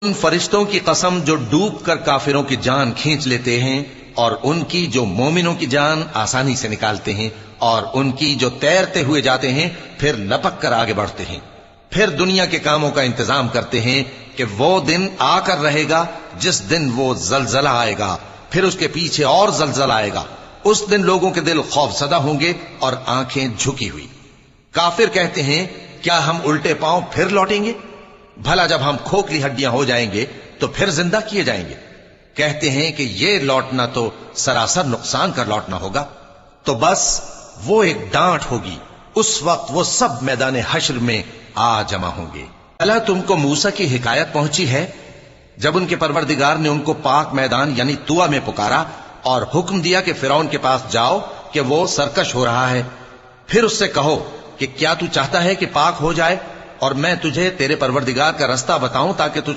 उन फरिश्तों की कसम जो डूब कर काफिरों की जान खींच लेते हैं और उनकी जो मोमिनों की जान आसानी से निकालते हैं और उनकी जो तैरते हुए जाते हैं फिर लपक कर आगे बढ़ते हैं। फिर दुनिया के कामों का इंतजाम करते हैं कि वो दिन आकर रहेगा जिस दिन वो जलजला आएगा, फिर उसके पीछे और जलजला आएगा। उस दिन लोगों के दिल खौफसदा होंगे और आंखें झुकी हुई। काफिर कहते हैं, क्या हम उल्टे पांव फिर लौटेंगे? भला जब हम खोखली हड्डियां हो जाएंगे तो फिर जिंदा किए जाएंगे। कहते हैं कि ये लौटना तो सरासर नुकसान कर लौटना होगा। तो बस वो एक डांट होगी, उस वक्त वो सब मैदान हश्र में आ जमा होंगे। भला तुमको मूसा की हिकायत पहुंची है जब उनके परवरदिगार ने उनको पाक मैदान यानी तुआ में पुकारा और हुक्म दिया कि फिरौन के पास जाओ कि वो सरकश हो रहा है। फिर उससे कहो कि क्या तू चाहता है कि पाक हो जाए और मैं तुझे तेरे परवरदिगार का रास्ता बताऊं ताकि तुझ